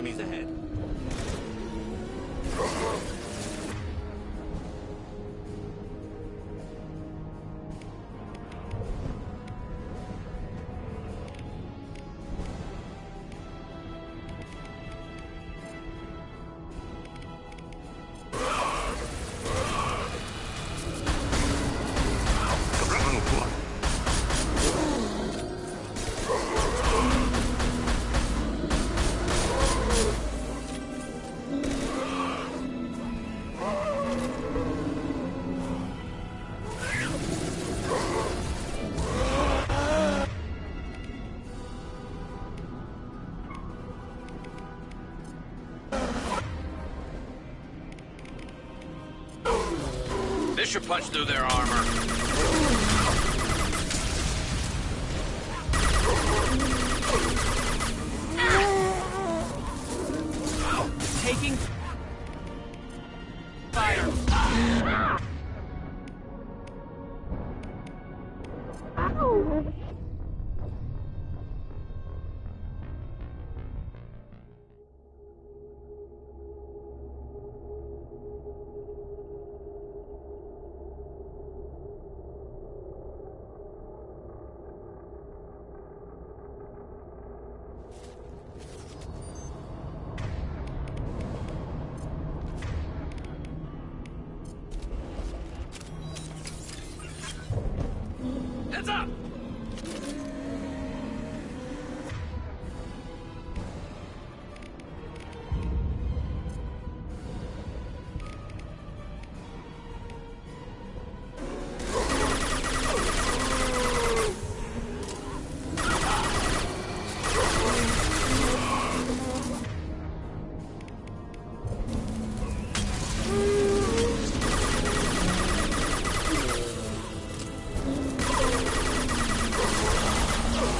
Enemies ahead. This should punch through their armor. Taking fire. Heads up!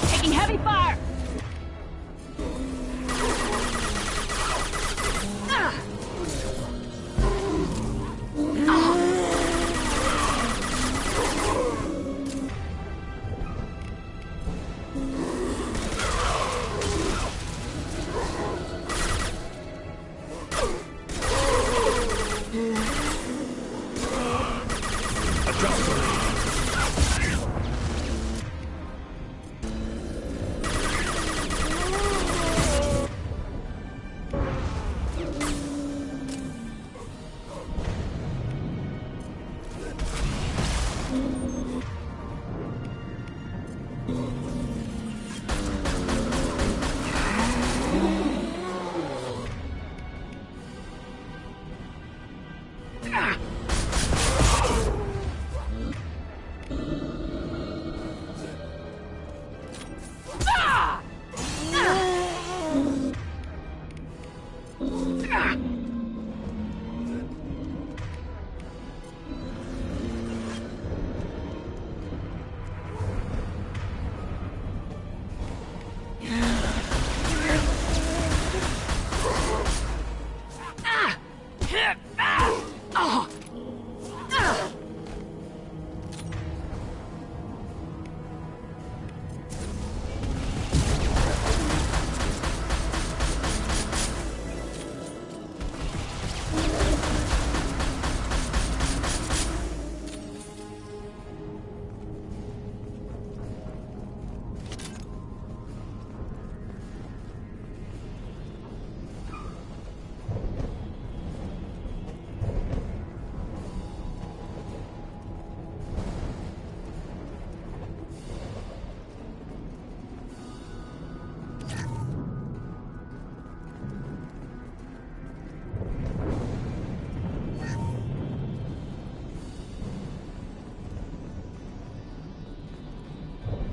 Taking heavy fire!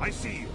I see you.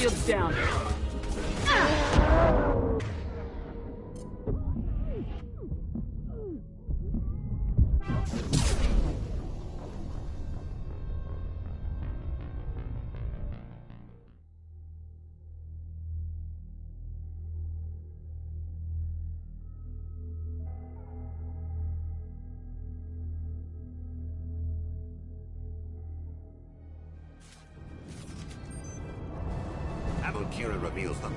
Shields down. Abu Kira reveals them.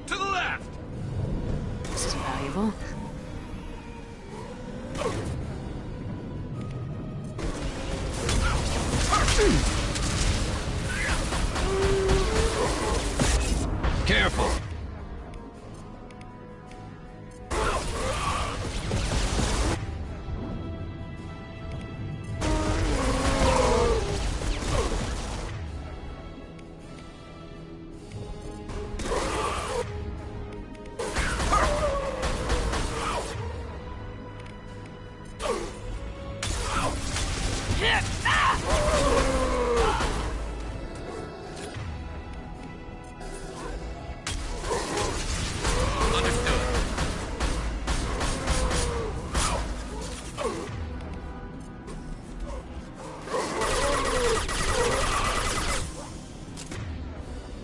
To the left! This is valuable. Careful!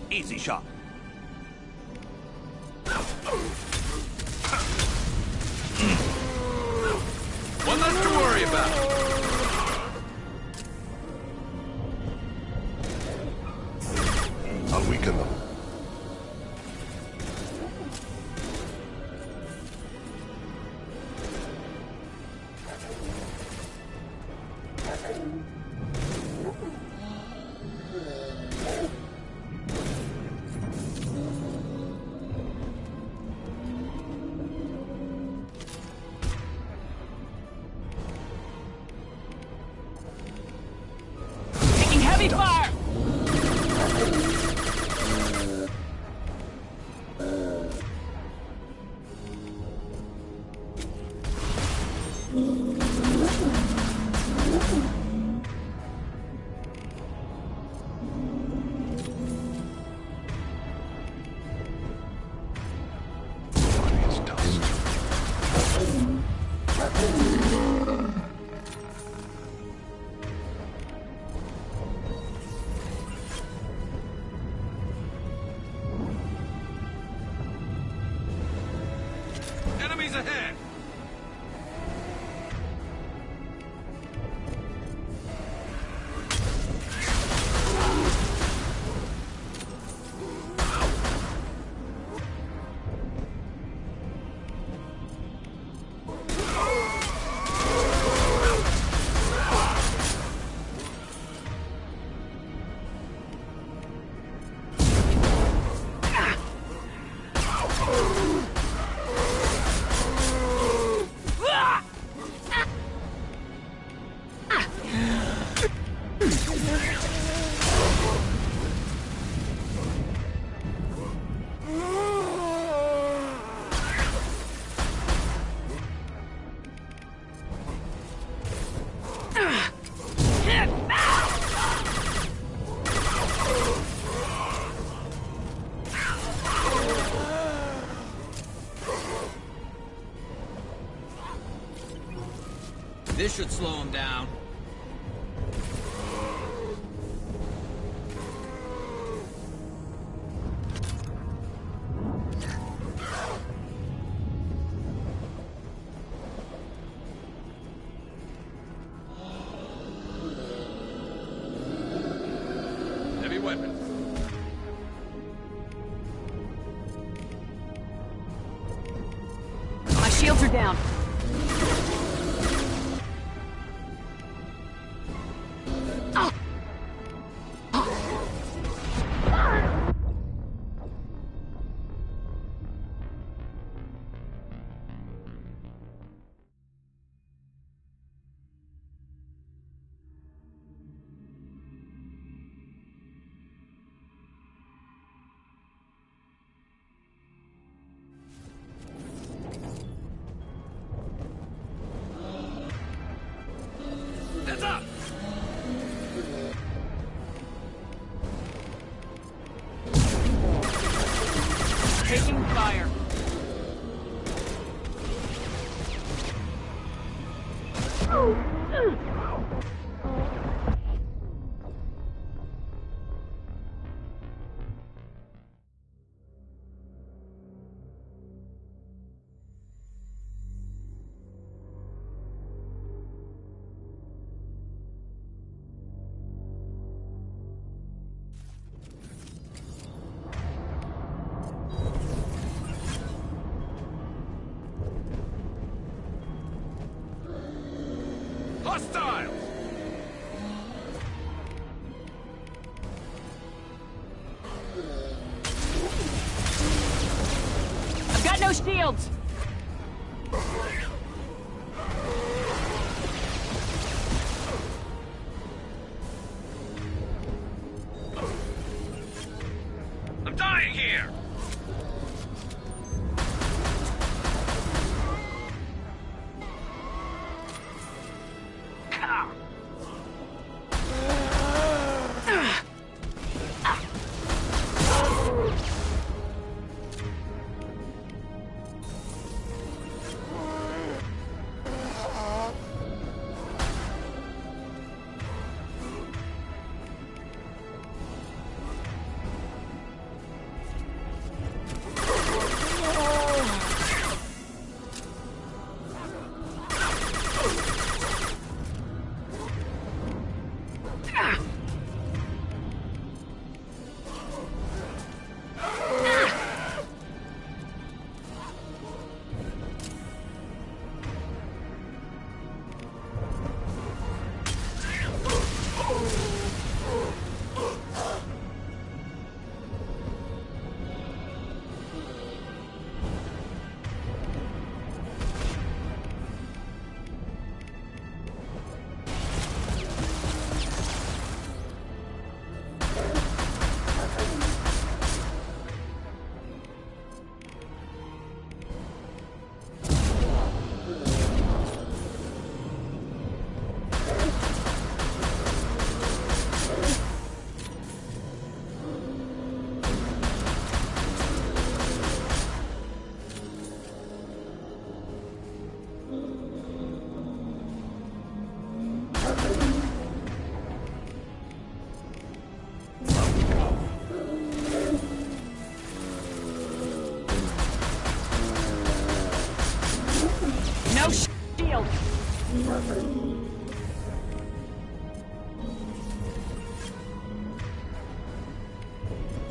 Easy shot. One less to worry about. I'll weaken them. Taking heavy fire! It's dust. Enemies ahead! This should slow him down. Heavy weapon. My shields are down. Heads up! Taking fire. Hostiles! I've got no shields. I'm dying here! No shield.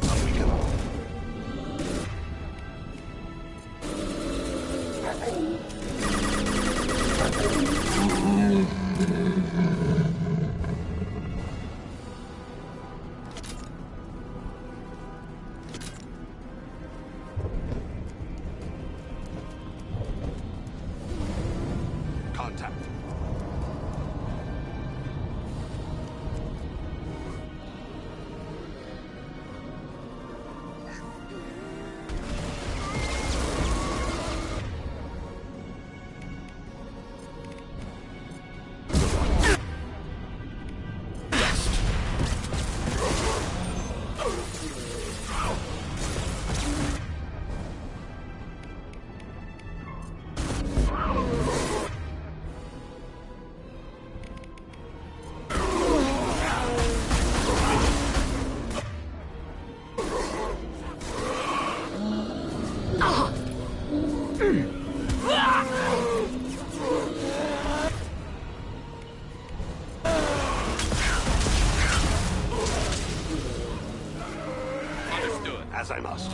I'll weaken them. Contact. Understood. As I must.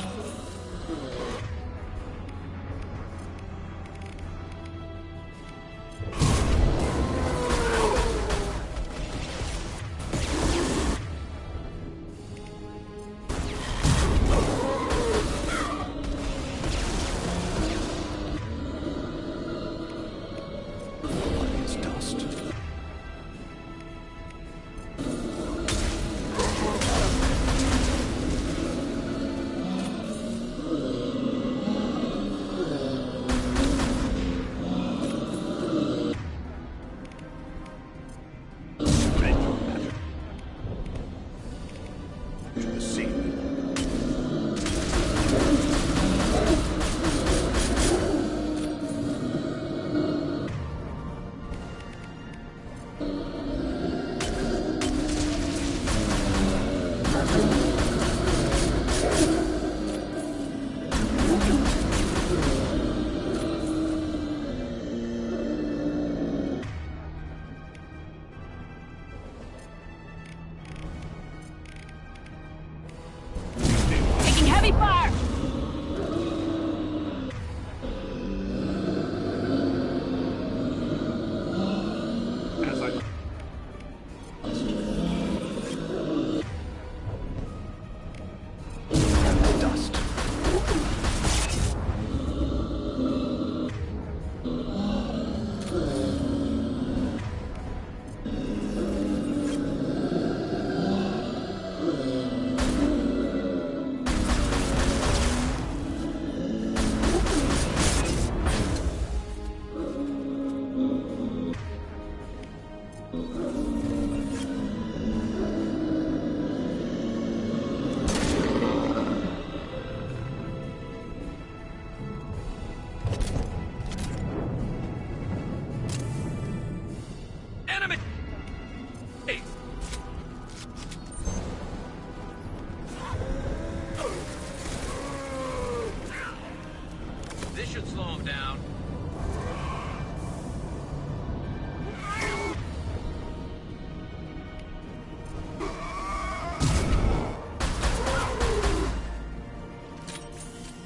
What is dust? Red matter. To the sea. Taking heavy fire! As I must. Dust. Enemy! Hey! This should slow him down.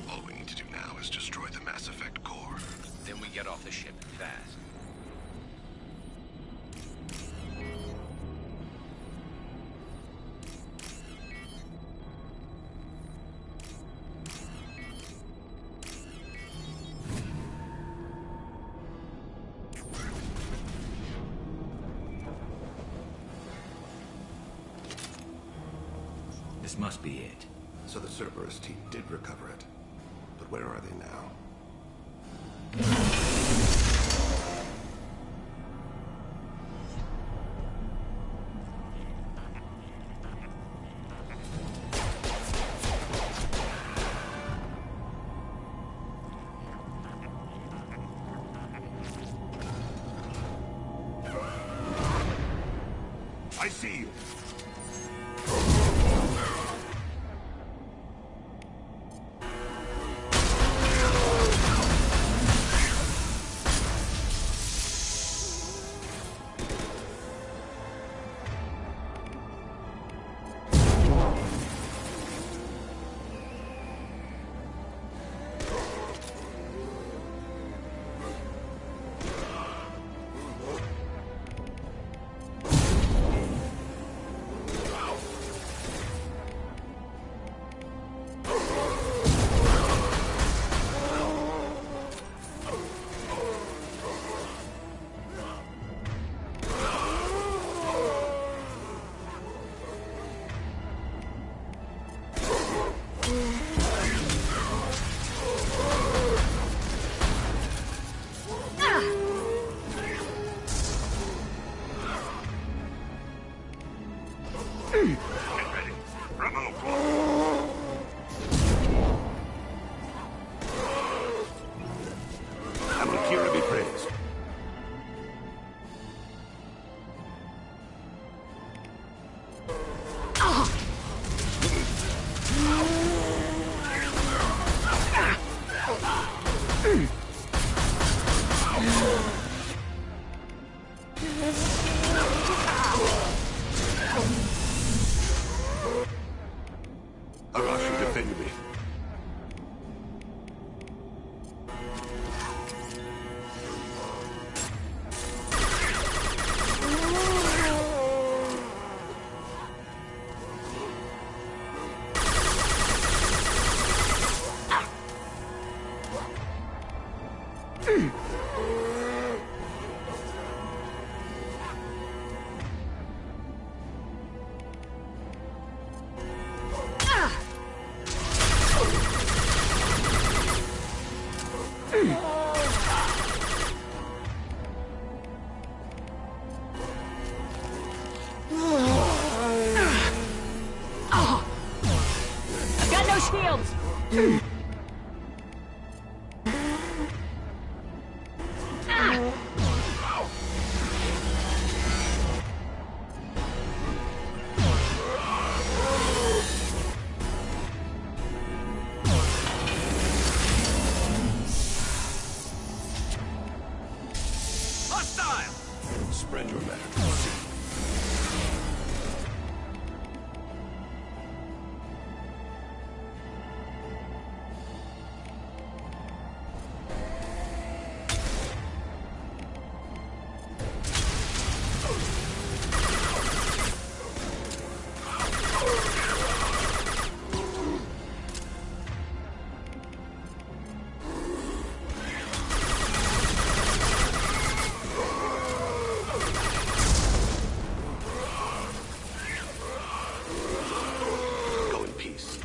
All we need to do now is destroy the Mass Effect core. Then we get off the ship fast. This must be it. So the Cerberus team did recover it. But where are they now? I see you. Defend me. I've got no shields. Hostile! Spread your magic. Go in peace.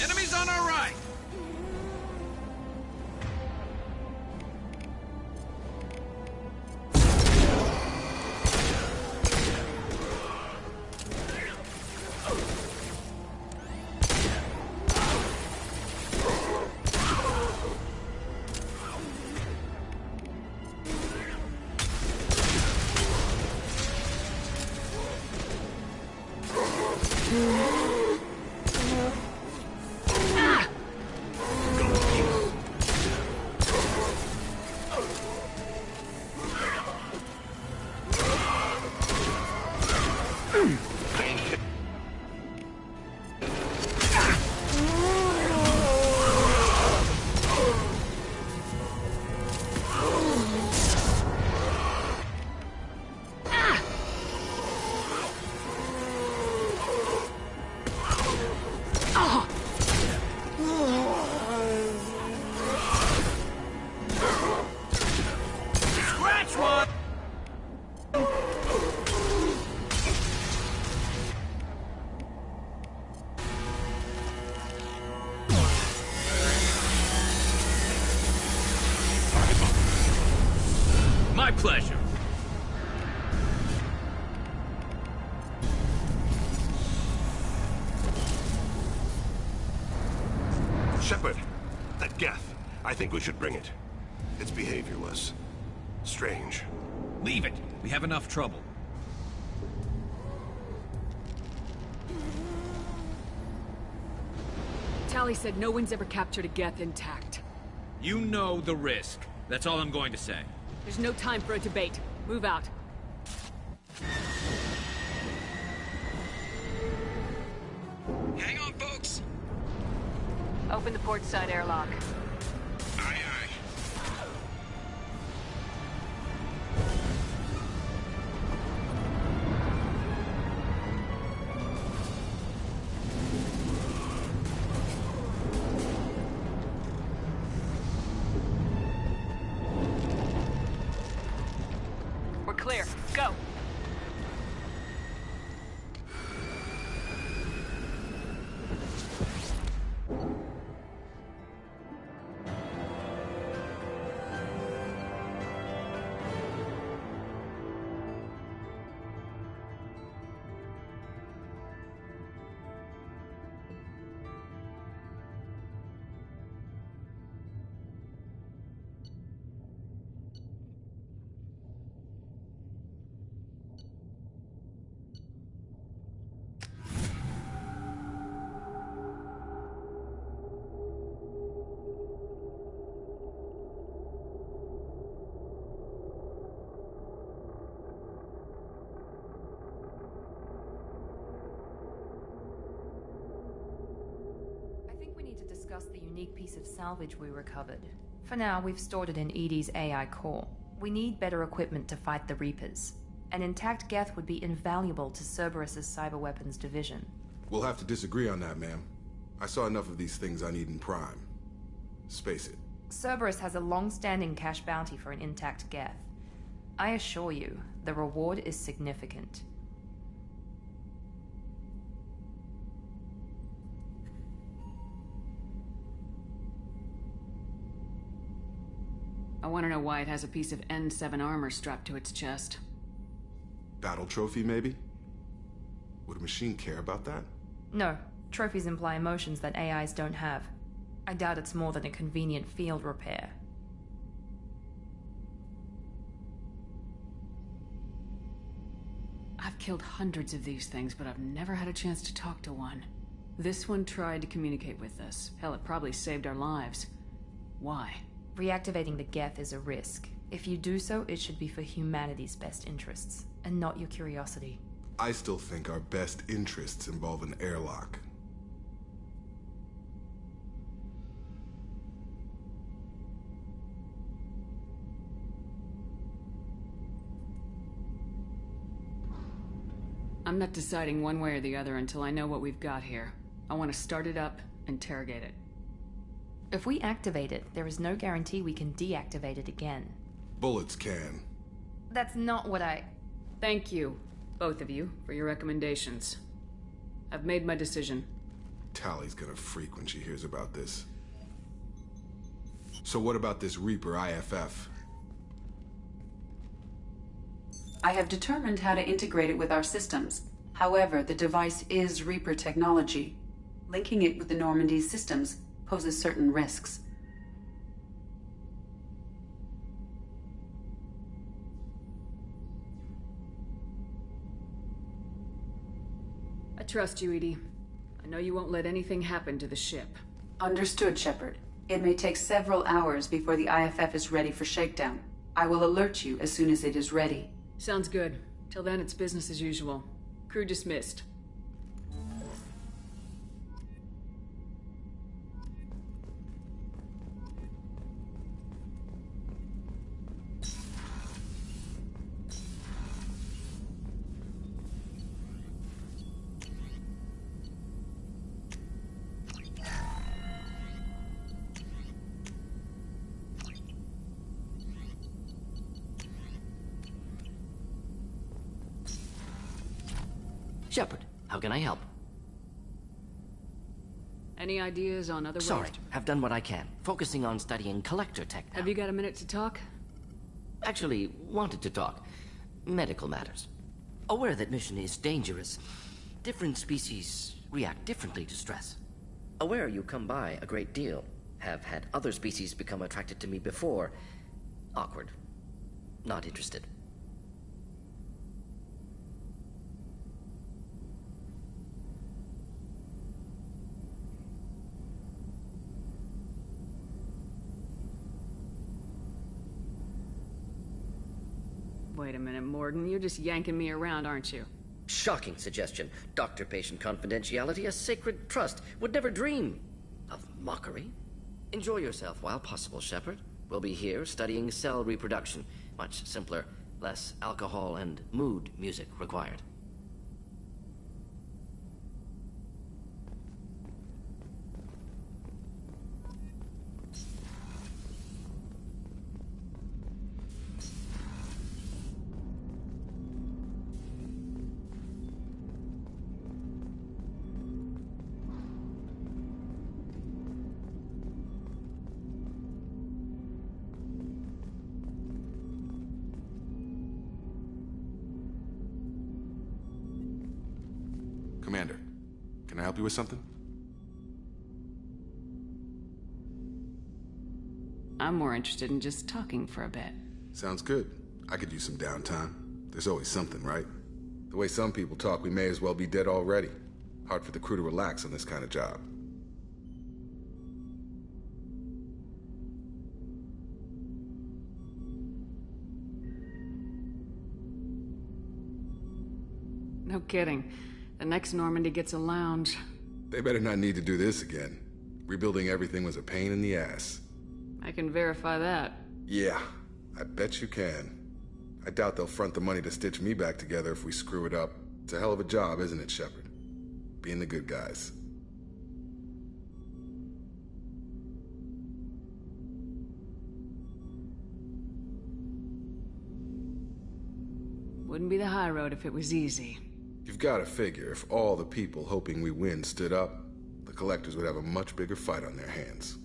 Enemies on our right! pleasure. Shepard, that Geth. I think we should bring it. Its behavior was strange. Leave it. We have enough trouble. Tali said no one's ever captured a Geth intact. You know the risk. That's all I'm going to say. There's no time for a debate. Move out. Hang on, folks. Open the port side airlock. Aye, aye. We're clear. Go. Discuss the unique piece of salvage we recovered. For now, we've stored it in EDI's AI core. We need better equipment to fight the Reapers. An intact Geth would be invaluable to Cerberus's cyber weapons division. We'll have to disagree on that, ma'am. I saw enough of these things on Eden Prime. Space it. Cerberus has a long-standing cash bounty for an intact Geth. I assure you, the reward is significant. I want to know why it has a piece of N7 armor strapped to its chest. Battle trophy, maybe? Would a machine care about that? No. Trophies imply emotions that AIs don't have. I doubt it's more than a convenient field repair. I've killed hundreds of these things, but I've never had a chance to talk to one. This one tried to communicate with us. Hell, it probably saved our lives. Why? Reactivating the Geth is a risk. If you do so, it should be for humanity's best interests, and not your curiosity. I still think our best interests involve an airlock. I'm not deciding one way or the other until I know what we've got here. I want to start it up, interrogate it. If we activate it, there is no guarantee we can deactivate it again. Bullets can. That's not what I... Thank you, both of you, for your recommendations. I've made my decision. Tali's gonna freak when she hears about this. So what about this Reaper IFF? I have determined how to integrate it with our systems. However, the device is Reaper technology. Linking it with the Normandy systems poses certain risks. I trust you, EDI. I know you won't let anything happen to the ship. Understood, Shepard. It may take several hours before the IFF is ready for shakedown. I will alert you as soon as it is ready. Sounds good. Till then, it's business as usual. Crew dismissed. Shepard, how can I help? Any ideas on other Sorry, ways? have done what I can, focusing on studying collector tech now. Have you got a minute to talk? Actually, wanted to talk. Medical matters. Aware that mission is dangerous. Different species react differently to stress. Aware you come by a great deal. Have had other species become attracted to me before. Awkward. Not interested. Wait a minute, Mordin. You're just yanking me around, aren't you? Shocking suggestion. Doctor-patient confidentiality, a sacred trust. Would never dream of mockery. Enjoy yourself while possible, Shepard. We'll be here studying cell reproduction. Much simpler, less alcohol and mood music required. Commander, can I help you with something? I'm more interested in just talking for a bit. Sounds good. I could use some downtime. There's always something, right? The way some people talk, we may as well be dead already. Hard for the crew to relax on this kind of job. No kidding. The next Normandy gets a lounge. They better not need to do this again. Rebuilding everything was a pain in the ass. I can verify that. Yeah, I bet you can. I doubt they'll front the money to stitch me back together if we screw it up. It's a hell of a job, isn't it, Shepard? Being the good guys. Wouldn't be the high road if it was easy. You've got to figure, if all the people hoping we win stood up, the Collectors would have a much bigger fight on their hands.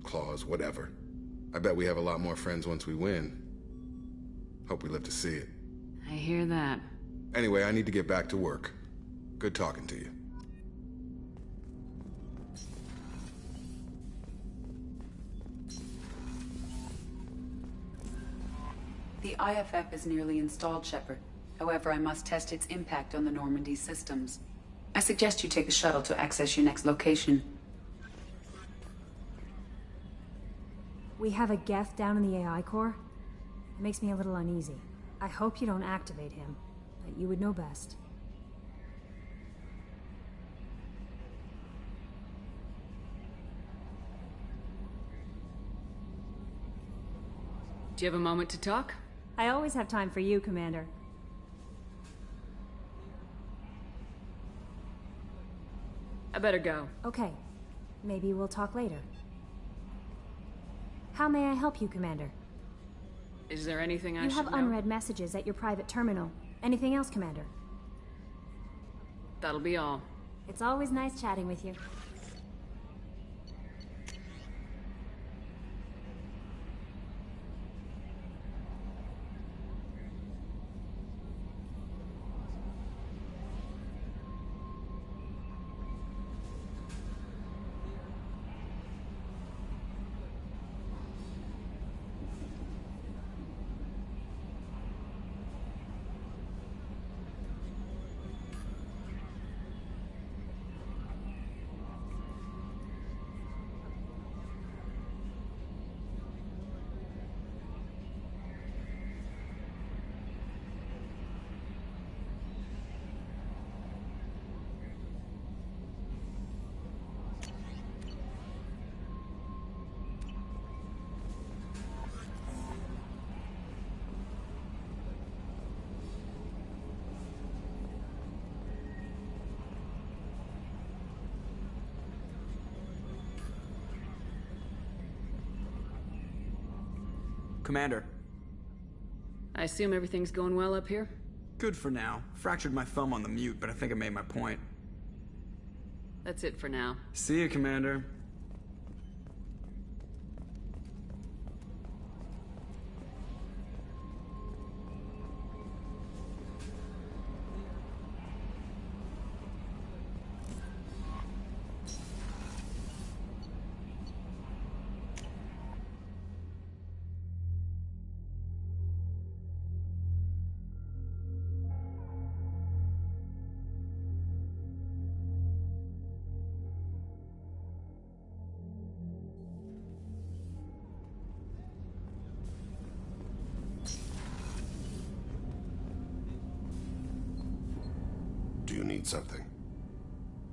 Claws, whatever. I bet we have a lot more friends once we win. Hope we live to see it. I hear that. Anyway, I need to get back to work. Good talking to you. The IFF is nearly installed, Shepard. However, I must test its impact on the Normandy systems. I suggest you take the shuttle to access your next location. We have a Geth down in the AI core. It makes me a little uneasy. I hope you don't activate him, but you would know best. Do you have a moment to talk? I always have time for you, Commander. I better go. Okay. Maybe we'll talk later. How may I help you, Commander? Is there anything I You should have know? unread messages at your private terminal. Anything else, Commander? That'll be all. It's always nice chatting with you. Commander. I assume everything's going well up here? Good for now. Fractured my thumb on the mute, but I think I made my point. That's it for now. See you, Commander. need something.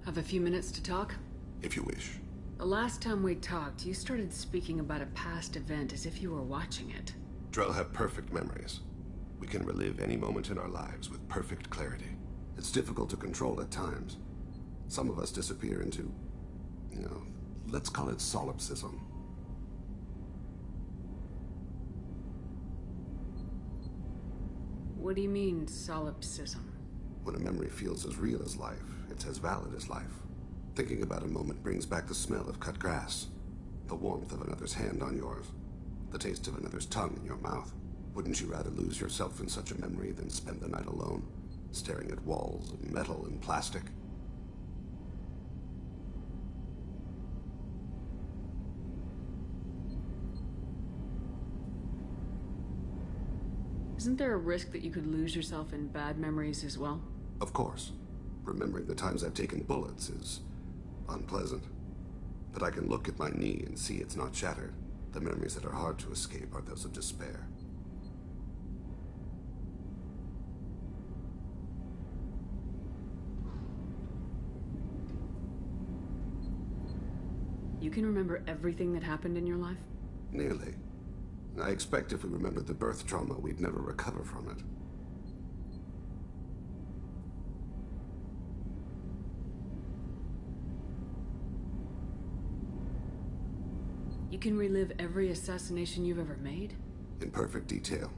Have a few minutes to talk? If you wish. The last time we talked, you started speaking about a past event as if you were watching it. Drell have perfect memories. We can relive any moment in our lives with perfect clarity. It's difficult to control at times. Some of us disappear into, let's call it solipsism. What do you mean, solipsism? When a memory feels as real as life, it's as valid as life. Thinking about a moment brings back the smell of cut grass, the warmth of another's hand on yours, the taste of another's tongue in your mouth. Wouldn't you rather lose yourself in such a memory than spend the night alone, staring at walls of metal and plastic? Isn't there a risk that you could lose yourself in bad memories as well? Of course. Remembering the times I've taken bullets is unpleasant. But I can look at my knee and see it's not shattered. The memories that are hard to escape are those of despair. You can remember everything that happened in your life? Nearly. I expect if we remembered the birth trauma, we'd never recover from it. You can relive every assassination you've ever made? In perfect detail.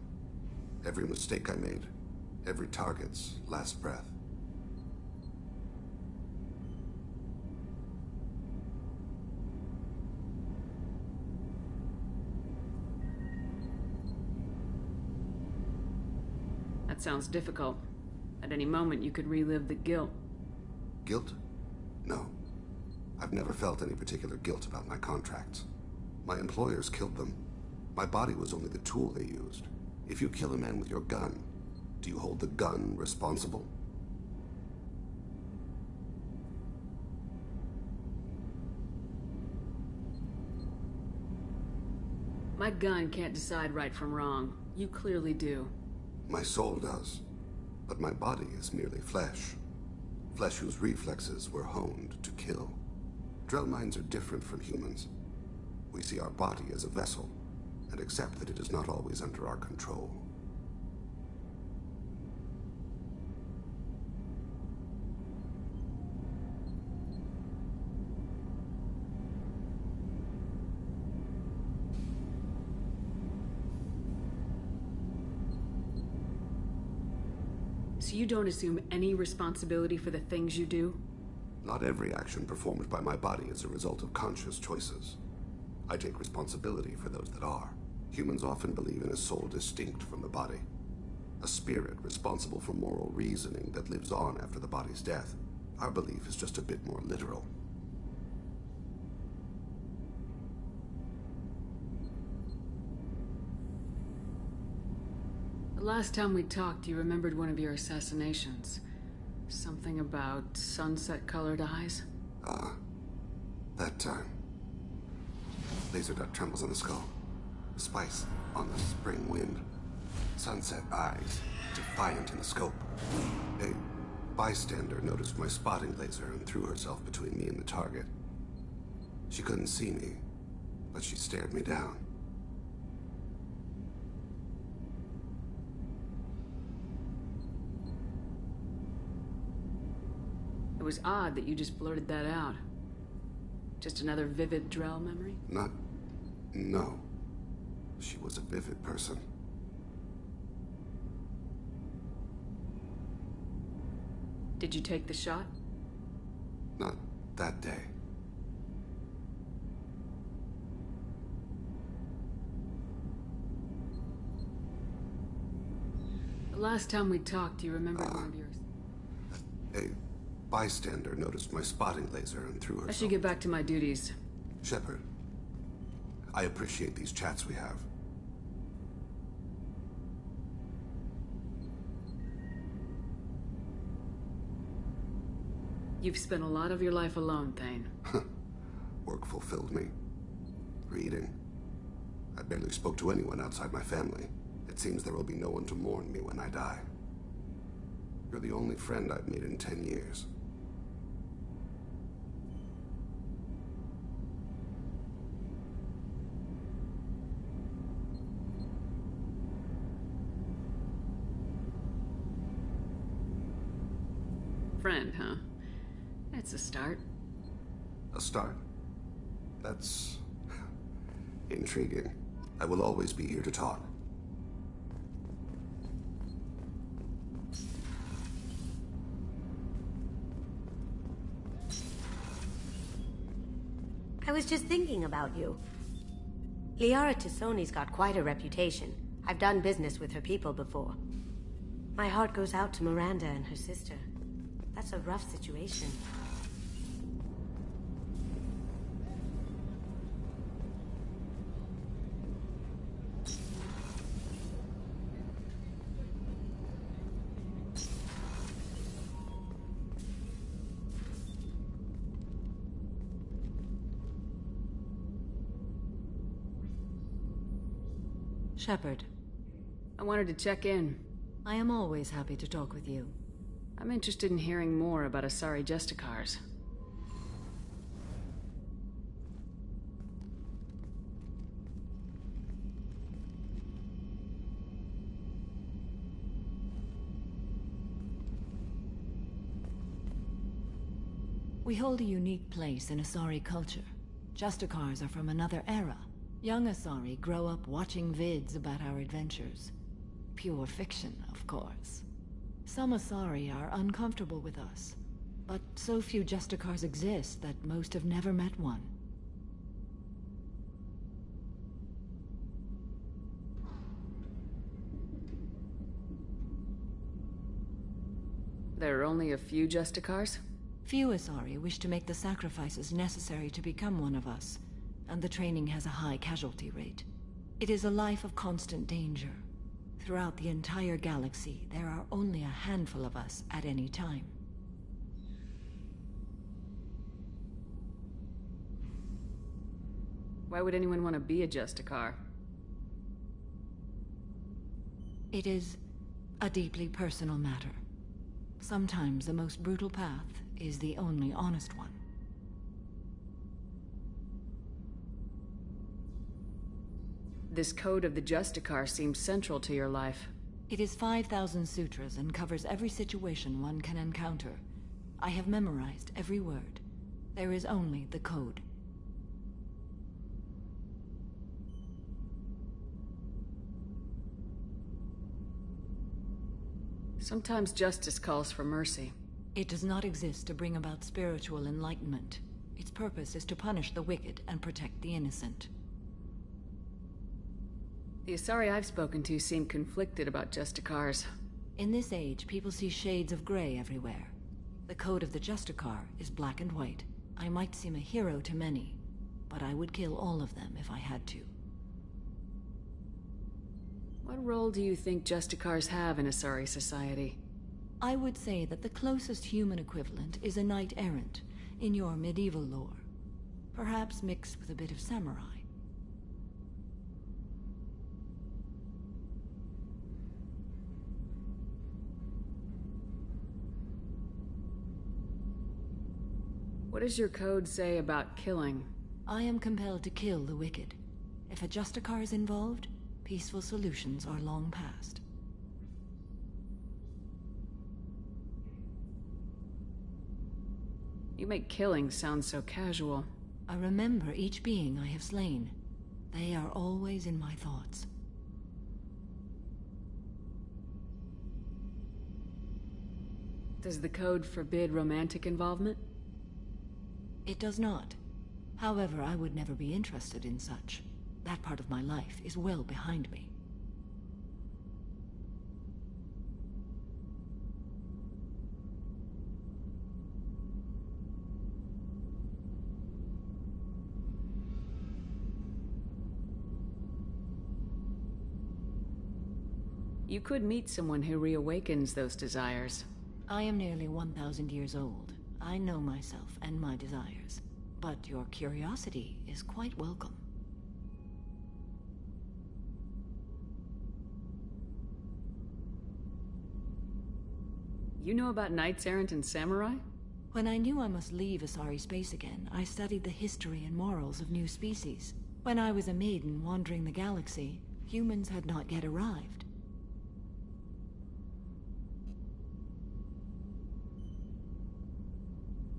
Every mistake I made. Every target's last breath. That sounds difficult. At any moment, you could relive the guilt. Guilt? No. I've never felt any particular guilt about my contracts. My employers killed them. My body was only the tool they used. If you kill a man with your gun, do you hold the gun responsible? My gun can't decide right from wrong. You clearly do. My soul does. But my body is merely flesh. Flesh whose reflexes were honed to kill. Drell minds are different from humans. We see our body as a vessel, and accept that it is not always under our control. So you don't assume any responsibility for the things you do? Not every action performed by my body is a result of conscious choices. I take responsibility for those that are. Humans often believe in a soul distinct from the body. A spirit responsible for moral reasoning that lives on after the body's death. Our belief is just a bit more literal. The last time we talked, you remembered one of your assassinations. Something about sunset-colored eyes? That time. Laser dot trembles on the skull. Spice on the spring wind. Sunset eyes, defiant in the scope. A bystander noticed my spotting laser and threw herself between me and the target. She couldn't see me, but she stared me down. It was odd that you just blurted that out. Just another vivid Drell memory? No. She was a vivid person. Did you take the shot? Not that day. The last time we talked, you remembered one of yours. A bystander noticed my spotting laser and threw herself. I should get back to my duties. Shepard, I appreciate these chats we have. You've spent a lot of your life alone, Thane. Work fulfilled me. Reading. I barely spoke to anyone outside my family. It seems there will be no one to mourn me when I die. You're the only friend I've made in 10 years. Friend, huh? That's a start. A start? That's intriguing. I will always be here to talk. I was just thinking about you. Liara Tassoni's got quite a reputation. I've done business with her people before. My heart goes out to Miranda and her sister. That's a rough situation. Shepard, I wanted to check in. I am always happy to talk with you. I'm interested in hearing more about Asari Justicars. We hold a unique place in Asari culture. Justicars are from another era. Young Asari grow up watching vids about our adventures. Pure fiction, of course. Some Asari are uncomfortable with us, but so few Justicars exist that most have never met one. There are only a few Justicars? Few Asari wish to make the sacrifices necessary to become one of us, and the training has a high casualty rate. It is a life of constant danger. Throughout the entire galaxy, there are only a handful of us at any time. Why would anyone want to be a Justicar? It is a deeply personal matter. Sometimes the most brutal path is the only honest one. This code of the Justicar seems central to your life. It is 5,000 sutras and covers every situation one can encounter. I have memorized every word. There is only the code. Sometimes justice calls for mercy. It does not exist to bring about spiritual enlightenment. Its purpose is to punish the wicked and protect the innocent. The Asari I've spoken to seem conflicted about Justicars. In this age, people see shades of gray everywhere. The code of the Justicar is black and white. I might seem a hero to many, but I would kill all of them if I had to. What role do you think Justicars have in Asari society? I would say that the closest human equivalent is a knight-errant in your medieval lore. Perhaps mixed with a bit of samurai. What does your code say about killing? I am compelled to kill the wicked. If a Justicar is involved, peaceful solutions are long past. You make killing sound so casual. I remember each being I have slain. They are always in my thoughts. Does the code forbid romantic involvement? It does not. However, I would never be interested in such. That part of my life is well behind me. You could meet someone who reawakens those desires. I am nearly 1,000 years old. I know myself and my desires. But your curiosity is quite welcome. You know about Knights Errant and Samurai? When I knew I must leave Asari space again, I studied the history and morals of new species. When I was a maiden wandering the galaxy, humans had not yet arrived.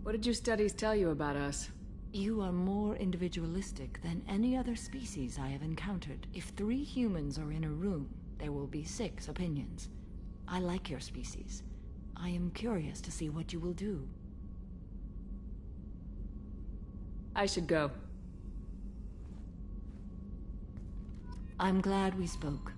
What did your studies tell you about us? You are more individualistic than any other species I have encountered. If 3 humans are in a room, there will be 6 opinions. I like your species. I am curious to see what you will do. I should go. I'm glad we spoke.